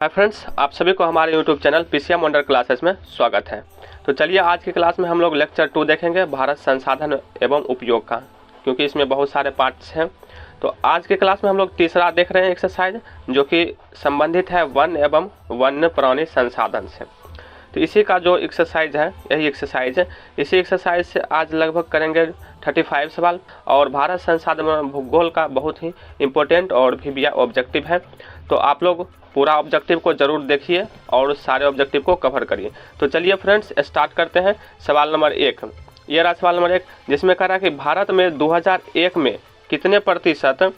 Hi friends, आप सभी को हमारे YouTube channel PCM wonder classes में स्वागत है। तो चलिए आज की क्लास में हम लोग लेक्चर 2 देखेंगे भारत संसाधन एवं उपयोग का, क्योंकि इसमें बहुत सारे पार्ट्स हैं। तो आज की क्लास में हम लोग तीसरा देख रहे हैं एक्सरसाइज, जो कि संबंधित है वन एवं वन्य प्राणी संसाधन से। तो इसी का जो एक्सरसाइज है, यही एक्सरसाइज है। इसी एक्सरसाइज से आज लगभग करेंगे 35 सवाल, और भारत संसाधन भूगोल का बहुत ही इम्पोर्टेंट और भी ऑब्जेक्टिव है। तो आप लोग पूरा ऑब्जेक्टिव को जरूर देखिए और सारे ऑब्जेक्टिव को कवर करिए। तो चलिए फ्रेंड्स स्टार्ट करते हैं। सवाल नंबर 1, ये रहा सवाल नंबर 1, जिसमें कह रहा है कि भारत में 2001 में कितने प्रतिशत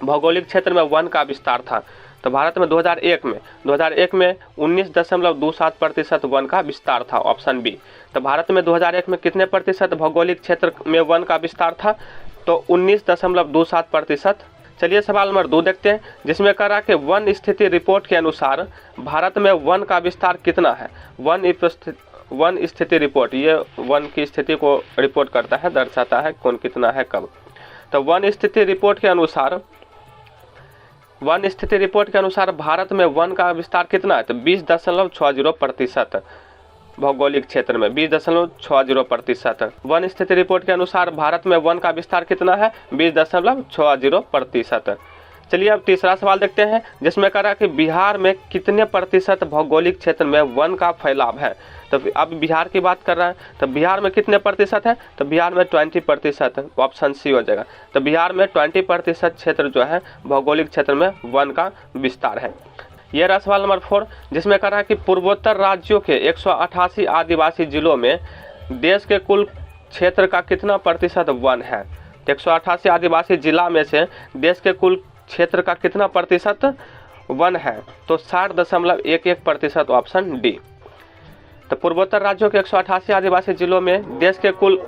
भौगोलिक क्षेत्र में वन का विस्तार था। तो भारत में 2001 में 19.27% वन का विस्तार था, ऑप्शन बी। तो भारत में 2001 में कितने प्रतिशत भौगोलिक क्षेत्र में वन का विस्तार था, तो 19.27%। चलिए सवाल नंबर 2 देखते हैं, जिसमें कह रहा है कि वन स्थिति रिपोर्ट के अनुसार भारत में वन का विस्तार कितना है। वन स्थिति रिपोर्ट, ये वन की स्थिति को रिपोर्ट करता है, दर्शाता है कौन कितना है कब। तो वन स्थिति रिपोर्ट के अनुसार भारत में वन का विस्तार कितना है, तो 20.60% भौगोलिक क्षेत्र में 20.60%। वन स्थिति रिपोर्ट के अनुसार भारत में वन का विस्तार कितना है, 20.60%। चलिए अब तीसरा सवाल देखते हैं, जिसमें कह रहा है कि बिहार में कितने प्रतिशत भौगोलिक क्षेत्र में वन का फैलाव है। तो अब बिहार की बात कर रहा है, तो बिहार में कितने प्रतिशत है, तो बिहार में 20%, ऑप्शन सी हो जाएगा। तो बिहार में 20% क्षेत्र जो है भौगोलिक क्षेत्र में वन का विस्तार है। यह रहा सवाल नंबर 4, जिसमें कह रहा है कि पूर्वोत्तर राज्यों के 188 आदिवासी जिलों में देश के कुल क्षेत्र का कितना प्रतिशत वन है। 188 आदिवासी जिला में से देश के कुल क्षेत्र का कितना प्रतिशत वन है, तो 60.11%, ऑप्शन डी। तो पूर्वोत्तर राज्यों के 188 आदिवासी जिलों में देश के कुल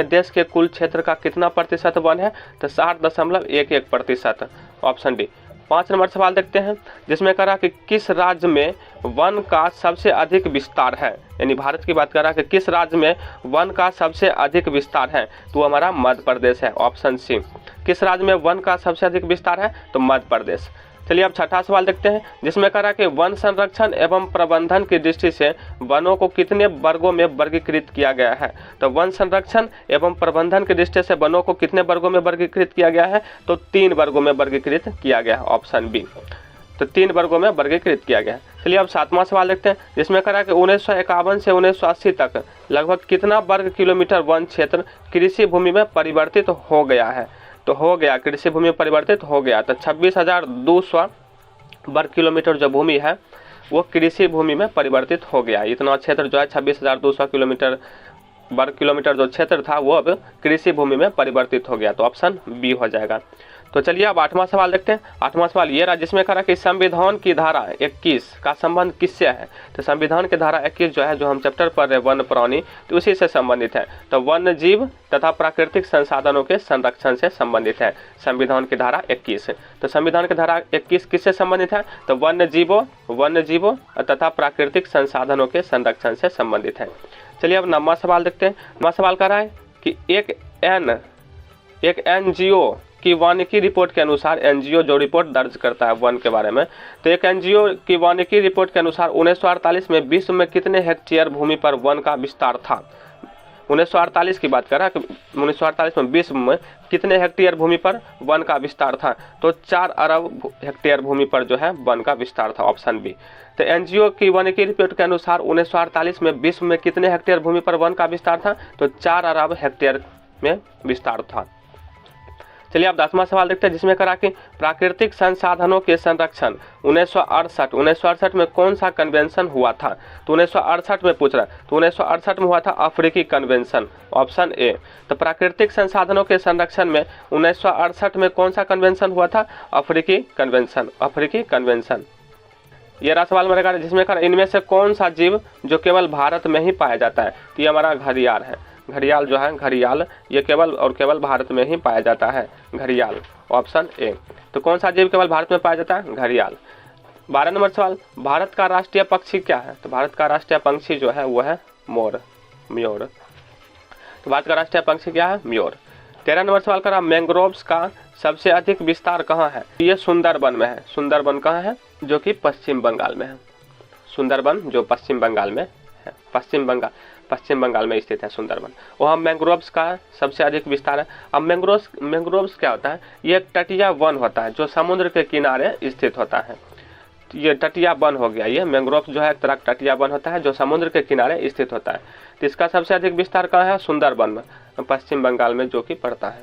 देश के कुल क्षेत्र का कितना प्रतिशत वन है, तो 60.11%, ऑप्शन डी। 5 नंबर सवाल देखते हैं, जिसमें कह रहा कि किस राज्य में वन का सबसे अधिक विस्तार है। यानी भारत की बात कर रहा है कि किस राज्य में वन का सबसे अधिक विस्तार है, तो हमारा मध्य प्रदेश है, ऑप्शन सी। किस राज्य में वन का सबसे अधिक विस्तार है, तो मध्य प्रदेश। चलिए अब छठा सवाल देखते हैं, जिसमें कह रहा है कि वन संरक्षण एवं प्रबंधन की दृष्टि से वनों को कितने वर्गों में वर्गीकृत किया गया है। तो वन संरक्षण एवं प्रबंधन की दृष्टि से वनों को कितने वर्गों में वर्गीकृत किया गया है, तो 3 वर्गों में वर्गीकृत किया गया है, ऑप्शन बी। तो 3 वर्गों में वर्गीकृत किया गया है। चलिए अब 7वां सवाल देखते हैं, जिसमें कह रहा है कि 1951 से 1980 तक लगभग कितना वर्ग किलोमीटर वन क्षेत्र कृषि भूमि में परिवर्तित हो गया है। तो हो गया, कृषि भूमि में परिवर्तित हो गया, तो 26,200 वर्ग किलोमीटर जो भूमि है वो कृषि भूमि में परिवर्तित हो गया। इतना क्षेत्र जो है 26,200 वर्ग किलोमीटर जो क्षेत्र था वो अब कृषि भूमि में परिवर्तित हो गया, तो ऑप्शन बी हो जाएगा। तो चलिए अब 8वां सवाल देखते हैं। 8वां सवाल ये रहा, जिसमें कह रहा कि संविधान की धारा 21 का संबंध किससे है। तो संविधान की धारा 21 जो है, जो हम चैप्टर पढ़ रहे वन प्राणी, तो उसी से संबंधित है। तो वन्य जीव तथा प्राकृतिक संसाधनों के संरक्षण से संबंधित है संविधान की धारा 21। तो संविधान की धारा 21 किससे संबंधित है, तो वन्य जीवों तथा प्राकृतिक संसाधनों के संरक्षण से संबंधित है। चलिए अब 9वां सवाल देखते हैं। 9वां सवाल कह रहा है कि एक एनजीओ की वानिकी रिपोर्ट के अनुसार, एनजीओ जो रिपोर्ट दर्ज करता है वन के बारे में, तो एक एनजीओ की वानिकी रिपोर्ट के अनुसार 1948 में विश्व में कितने हेक्टेयर भूमि पर वन का विस्तार था। 1948 की बात कर रहा है कि 1948 में विश्व में कितने हेक्टेयर भूमि पर वन का विस्तार था, तो 4 अरब हेक्टेयर भूमि पर जो है वन का विस्तार था, ऑप्शन बी। तो एनजीओ की वानिकी रिपोर्ट के अनुसार 1948 में विश्व में कितने हेक्टेयर भूमि पर वन का विस्तार था, तो 4 अरब हेक्टेयर में विस्तार था। चलिए अब 10वां सवाल देखते हैं, जिसमें कहा कि प्राकृतिक संसाधनों के संरक्षण 1968 में कौन सा कन्वेंशन हुआ था। तो 1968 में पूछ रहा है, तो 1968 में हुआ था अफ्रीकी कन्वेंशन, ऑप्शन ए। तो प्राकृतिक संसाधनों के संरक्षण में 1968 में कौन सा कन्वेंशन हुआ था, अफ्रीकी कन्वेंशन। ये रहा सवाल मेरे का, जिसमें कहा इनमें से कौन सा जीव जो केवल भारत में ही पाया जाता है। तो ये हमारा घड़ियाल है, घड़ियाल जो है, घड़ियाल ये केवल और केवल भारत में ही पाया जाता है, घड़ियाल, ऑप्शन ए। तो कौन सा जीव केवल भारत में पाया जाता है, घड़ियाल। 12 नंबर सवाल, भारत का राष्ट्रीय पक्षी क्या है। तो भारत का राष्ट्रीय पक्षी जो है वो है मोर, मयूर। तो भारत का राष्ट्रीय पक्षी क्या है, मयूर। 13 नंबर सवाल करा मैंग्रोव्स का सबसे अधिक विस्तार कहाँ है? ये सुंदरबन में है। सुंदरबन कहाँ है? जो कि पश्चिम बंगाल में है। सुंदरबन जो पश्चिम बंगाल में है, पश्चिम बंगाल में स्थित है सुंदरबन। वहाँ मैंग्रोव्स का सबसे अधिक विस्तार है। अब मैंग्रोव्स क्या होता है? ये एक तटीय वन होता है जो समुद्र के किनारे स्थित होता है। ये तटीय वन हो गया। ये मैंग्रोव्स जो है एक तरह का तटीय वन होता है जो समुद्र के किनारे स्थित होता है। तो इसका सबसे अधिक विस्तार कहाँ है? सुंदरबन में, पश्चिम बंगाल में जो कि पड़ता है।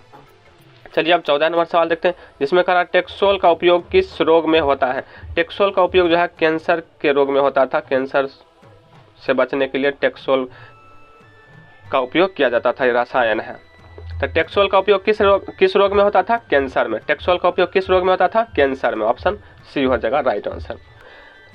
चलिए अब 14 नंबर सवाल देखते हैं, जिसमें कहा टेक्सोल का उपयोग किस रोग में होता है? टेक्सोल का उपयोग जो है कैंसर के रोग में होता था। कैंसर से बचने के लिए टेक्सोल का उपयोग किया जाता था। ये रसायन है। तो टेक्सोल का उपयोग किस रोग में होता था? कैंसर में। टेक्सोल का उपयोग किस रोग में होता था? कैंसर में। ऑप्शन सी हो जाएगा राइट आंसर।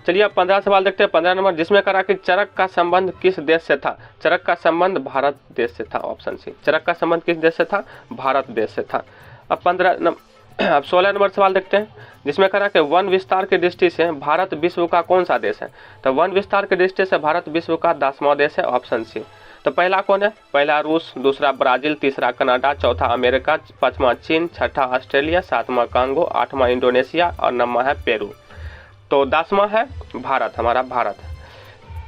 चलिए अब 15 सवाल देखते हैं। 15 नंबर, जिसमें करा कि चरक का संबंध किस देश से था? चरक का संबंध भारत देश से था। Option C. चरक का संबंध किस देश से था? भारत देश से था। अब 16 नंबर सवाल देखते हैं, जिसमें करा कि वन विस्तार की दृष्टि से भारत विश्व का कौन सा देश है? तो वन विस्तार की दृष्टि से भारत विश्व का 10वां देश है। Option C. तो पहला कौन है? पहला रूस, दूसरा ब्राजील, तीसरा कनाडा, चौथा अमेरिका, पांचवा चीन, छठा ऑस्ट्रेलिया, सातवां कांगो, आठवां इंडोनेशिया और नौवां है पेरू। तो 10वां है भारत, हमारा भारत।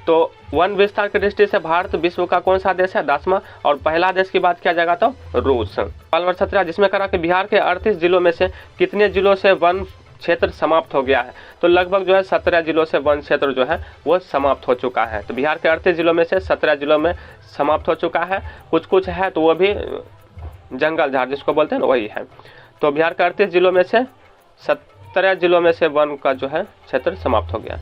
तो वन विस्तार की दृष्टि से भारत विश्व का कौन सा देश है? 10वां। और पहला देश की बात किया जाएगा तो रूस। सवाल नंबर 17, जिसमें करा कि बिहार के 38 जिलों में से कितने जिलों से वन क्षेत्र समाप्त हो गया है? तो लगभग जो है 17 जिलों से वन क्षेत्र जो है वो समाप्त हो चुका है। तो बिहार के 38 जिलों में से 17 जिलों में समाप्त हो चुका है। कुछ है तो वो भी जंगल झाड़ जिसको बोलते हैं ना, वही है। तो बिहार के 38 जिलों में से 17 जिलों में से वन का जो है क्षेत्र समाप्त हो गया।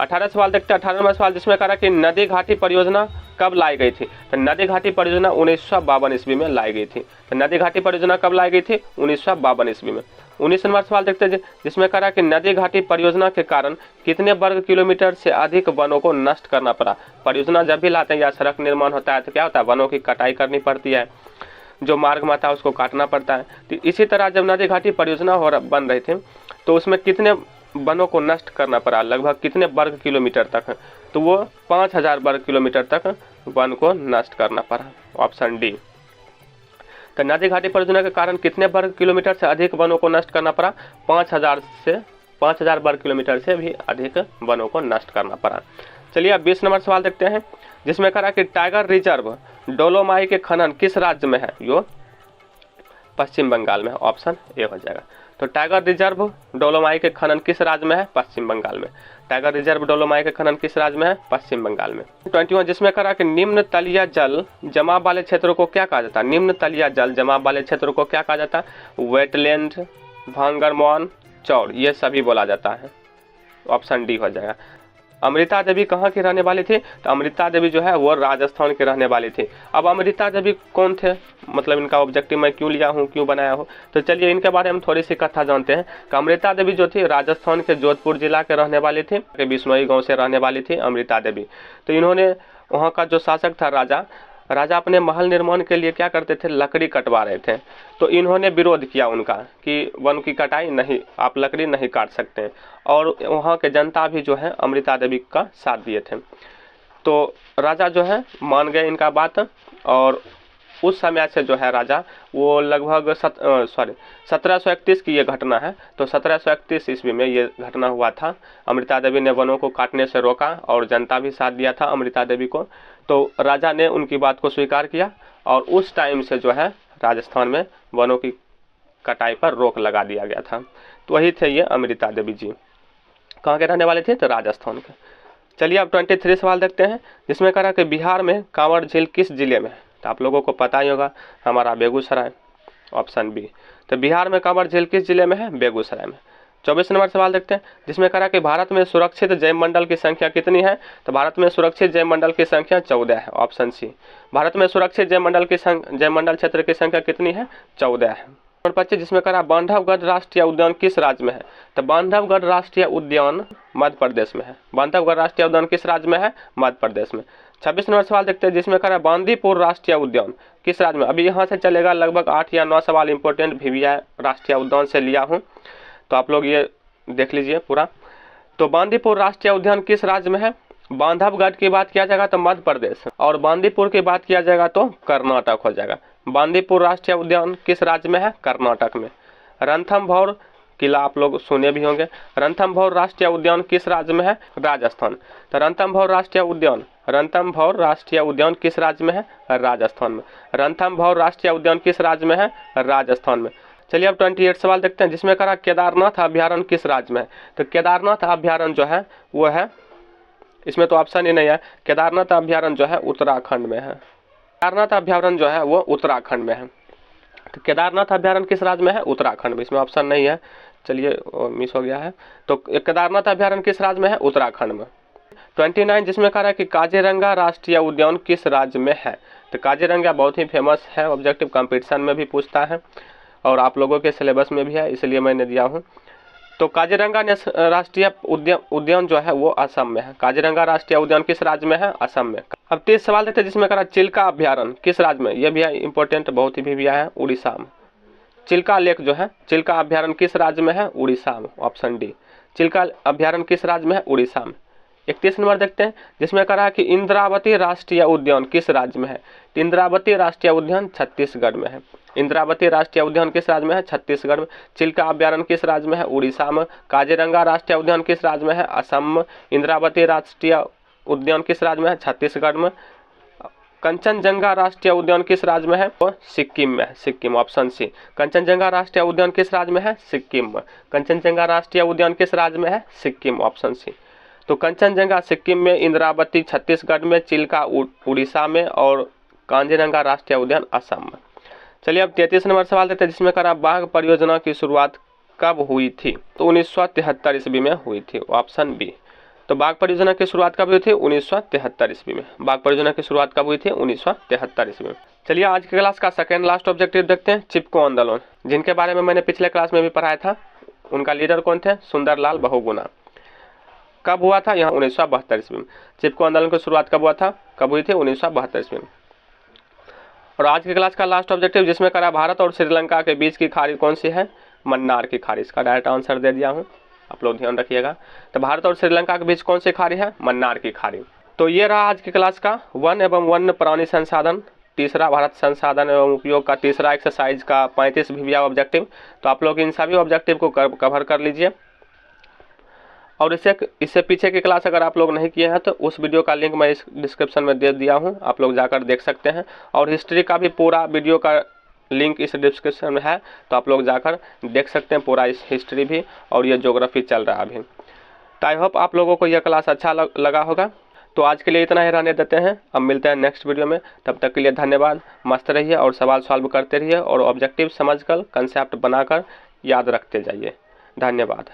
18 सवाल देखते हैं। 18वां सवाल, जिसमें कहा कि नदी घाटी परियोजना कब लाई गई थी? तो नदी घाटी परियोजना 1952 ईस्वी में लाई गई थी। तो नदी घाटी परियोजना कब लाई गई थी? 1952 ईस्वी में। 19 नंबर सवाल देखते हैं, जिसमें कहा कि नदी घाटी परियोजना के कारण कितने वर्ग किलोमीटर से अधिक वनों को नष्ट करना पड़ा? परियोजना जब भी लाते हैं या सड़क निर्माण होता है तो क्या होता है? वनों की कटाई करनी पड़ती है, जो मार्ग में आता है उसको काटना पड़ता है। तो इसी तरह जब नदी घाटी परियोजना बन रही थी तो उसमें कितने वनों को नष्ट करना पड़ा? लगभग कितने वर्ग किलोमीटर तक? तो वो 5000 वर्ग किलोमीटर तक वन को नष्ट करना पड़ा। Option D. तो नदी घाटी परियोजना के कारण कितने वर्ग किलोमीटर से अधिक वनों को नष्ट करना पड़ा? 5000 वर्ग किलोमीटर से भी अधिक वनों को नष्ट करना पड़ा। चलिए अब 20 नंबर सवाल देखते हैं, जिसमें कहा कि टाइगर रिजर्व डोलोमाई के खनन किस राज्य में है? यो पश्चिम बंगाल में। ऑप्शन ए हो जाएगा। तो टाइगर रिजर्व डोलोमाई के खनन किस राज्य में है? पश्चिम बंगाल में। टाइगर रिजर्व डोलोमाई के खनन किस राज्य में है? पश्चिम बंगाल में। 21, जिसमें कहा कि निम्न तलीय जल जमाव वाले क्षेत्रों को क्या कहा जाता है? निम्न तलीय जल जमाव वाले क्षेत्रों को क्या कहा जाता है? वेटलैंड, भांगरमौन, चौड़, ये सभी बोला जाता है। ऑप्शन डी हो जाएगा। अमृता देवी कहाँ की रहने वाली थी? तो अमृता देवी जो है वो राजस्थान की रहने वाली थी। अब अमृता देवी कौन थे? मतलब इनका ऑब्जेक्टिव मैं क्यों लिया हूँ, क्यों बनाया हूँ? तो चलिए इनके बारे में थोड़ी सी कथा जानते हैं। कि अमृता देवी जो थी राजस्थान के जोधपुर जिला के रहने वाली थी, बिश्नोई गाँव से रहने वाली थी अमृता देवी। तो इन्होंने वहाँ का जो शासक था राजा अपने महल निर्माण के लिए क्या करते थे? लकड़ी कटवा रहे थे। तो इन्होंने विरोध किया उनका कि वन की कटाई नहीं, आप लकड़ी नहीं काट सकते। और वहाँ के जनता भी जो है अमृता देवी का साथ दिए थे। तो राजा जो है मान गए इनका बात। और उस समय से जो है राजा वो लगभग 1731 की ये घटना है। तो 1731 ईस्वी में ये घटना हुआ था। अमृता देवी ने वनों को काटने से रोका और जनता भी साथ दिया था अमृता देवी को। तो राजा ने उनकी बात को स्वीकार किया और उस टाइम से जो है राजस्थान में वनों की कटाई पर रोक लगा दिया गया था। तो वही थे ये अमृता देवी जी। कहाँ के रहने वाले थे? तो राजस्थान के। चलिए अब 23 सवाल देखते हैं, जिसमें कहा कि बिहार में कांवड़ झील किस जिले में है? तो आप लोगों को पता ही होगा, हमारा बेगूसराय। Option B. तो बिहार में कांवड़ झील किस जिले में है? बेगूसराय में। 24 नंबर सवाल देखते हैं, जिसमें कहा कि भारत में सुरक्षित जैवमंडल की संख्या कितनी है? तो भारत में सुरक्षित जैवमंडल की संख्या 14 है। ऑप्शन सी। भारत में सुरक्षित जैवमंडल क्षेत्र की संख्या कितनी है? 14 है। नंबर 25, जिसमें कहा बांधवगढ़ राष्ट्रीय उद्यान किस राज्य में है? तो बांधवगढ़ राष्ट्रीय उद्यान मध्य प्रदेश में है। बांधवगढ़ राष्ट्रीय उद्यान किस राज्य में है? मध्य प्रदेश में। 26 नंबर सवाल देखते हैं, जिसमें कहा बांदीपुर राष्ट्रीय उद्यान किस राज्य में? अभी यहाँ से चलेगा लगभग 8 या 9 सवाल इंपॉर्टेंट भिविया राष्ट्रीय उद्यान से लिया हूँ, तो आप लोग ये देख लीजिए पूरा। तो बांदीपुर राष्ट्रीय उद्यान किस राज्य में है? बांधवगढ़ की बात किया जाएगा तो मध्य प्रदेश, और बांदीपुर की बात किया जाएगा तो कर्नाटक हो जाएगा। बांदीपुर राष्ट्रीय उद्यान किस राज्य में है? कर्नाटक में। रणथंभौर किला आप लोग सुने भी होंगे। रणथंभौर राष्ट्रीय उद्यान किस राज्य में है? राजस्थान। तो रणथंभौर राष्ट्रीय उद्यान किस राज्य में है? राजस्थान में। रणथंभौर राष्ट्रीय उद्यान किस राज्य में है? राजस्थान में। चलिए अब 28 सवाल देखते हैं, जिसमें कहा केदारनाथ अभ्यारण्य किस राज्य में है? तो केदारनाथ अभ्यारण्य जो है वो है, इसमें तो ऑप्शन ही नहीं है, केदारनाथ अभ्यारण्य जो है उत्तराखंड में है। केदारनाथ अभ्यारण्य जो है वो उत्तराखंड में है। तो केदारनाथ अभ्यारण्य किस राज्य में है? उत्तराखंड में। इसमें ऑप्शन नहीं है, चलिए मिस हो गया है। तो केदारनाथ अभ्यारण्य किस राज्य में है? उत्तराखंड में। 29 जिसमें कहा है कि काजीरंगा राष्ट्रीय उद्यान किस राज्य में है? तो काजीरंगा बहुत ही फेमस है, ऑब्जेक्टिव कंपटीशन में भी पूछता है और आप लोगों के सिलेबस में भी है, इसलिए मैंने दिया हूँ। तो काजीरंगा राष्ट्रीय उद्यान जो है वो असम में है। काजीरंगा राष्ट्रीय उद्यान किस राज्य में है? असम में। अब 30 सवाल देखते हैं, जिसमें कहा चिल्का अभ्यारण्य किस राज्य में? यह भी है इंपॉर्टेंट, बहुत ही भी आया है, उड़ीसा में। चिल्का लेक जो है, चिल्का अभ्यारण्य किस राज्य में है? उड़ीसा में। ऑप्शन डी, चिल्का अभ्यारण्य किस राज्य में है? उड़ीसा में। 31 नंबर देखते हैं, जिसमें कहा कि इंद्रावती राष्ट्रीय उद्यान किस राज्य में है? इंद्रावती राष्ट्रीय उद्यान छत्तीसगढ़ में है। इंद्रावती राष्ट्रीय उद्यान किस राज्य में है? छत्तीसगढ़ में। चिल्का अभ्यारण्य किस राज्य में है? उड़ीसा में। काजीरंगा राष्ट्रीय उद्यान किस राज्य में है? असम में। इंद्रावती राष्ट्रीय उद्यान किस राज्य में है? छत्तीसगढ़ में। कंचनजंगा राष्ट्रीय उद्यान किस राज्य में है? वो सिक्किम में है। सिक्किम, ऑप्शन सी। कंचनजंगा राष्ट्रीय उद्यान किस राज्य में है? सिक्किम में। कंचनजंगा राष्ट्रीय उद्यान किस राज्य में है? Sikkim, option C. तो कंचनजंगा सिक्किम में, इंद्रावती छत्तीसगढ़ में, चिल्का उड़ीसा में और काजीरंगा राष्ट्रीय उद्यान असम में। चलिए अब 33 नंबर सवाल देते हैं, जिसमें कहा बाघ परियोजना की शुरुआत कब हुई थी? तो 1973 ईस्वी में हुई थी। Option B. तो बाघ परियोजना की शुरुआत कब हुई थी? 1973 ईस्वी में। बाघ परियोजना की शुरुआत कब हुई थी? 1973 ईस्वी में। चलिए आज के क्लास का सेकेंड लास्ट ऑब्जेक्टिव देखते हैं, चिपको आंदोलन, जिनके बारे में मैंने पिछले क्लास में भी पढ़ाया था। उनका लीडर कौन थे? सुंदरलाल बहुगुणा। कब हुआ था? यहाँ 1972 ईस्वी में। चिपको आंदोलन की शुरुआत कब हुआ था? कब हुई थी? 1972 ईस्वी में। और आज की क्लास का लास्ट ऑब्जेक्टिव, जिसमें करा भारत और श्रीलंका के बीच की खाड़ी कौन सी है? मन्नार की खाड़ी। इसका डायरेक्ट आंसर दे दिया हूँ, आप लोग ध्यान रखिएगा। तो भारत और श्रीलंका के बीच कौन सी खाड़ी है? मन्नार की खाड़ी। तो ये रहा आज की क्लास का वन एवं वन्य प्राणी संसाधन, तीसरा भारत संसाधन एवं उपयोग का तीसरा एक्सरसाइज का 35 वीडियो ऑब्जेक्टिव। तो आप लोग इन सभी ऑब्जेक्टिव को कवर कर लीजिए। और इससे पीछे की क्लास अगर आप लोग नहीं किए हैं तो उस वीडियो का लिंक मैं इस डिस्क्रिप्शन में दे दिया हूं, आप लोग जाकर देख सकते हैं। और हिस्ट्री का भी पूरा वीडियो का लिंक इस डिस्क्रिप्शन में है, तो आप लोग जाकर देख सकते हैं पूरा इस हिस्ट्री भी, और ये ज्योग्राफी चल रहा है अभी। तो आई होप आप लोगों को यह क्लास अच्छा लगा होगा। तो आज के लिए इतना ही रहने देते हैं, अब मिलते हैं नेक्स्ट वीडियो में। तब तक के लिए धन्यवाद। मस्त रहिए और सवाल सॉल्व करते रहिए और ऑब्जेक्टिव समझकर कंसेप्ट बनाकर याद रखते जाइए। धन्यवाद।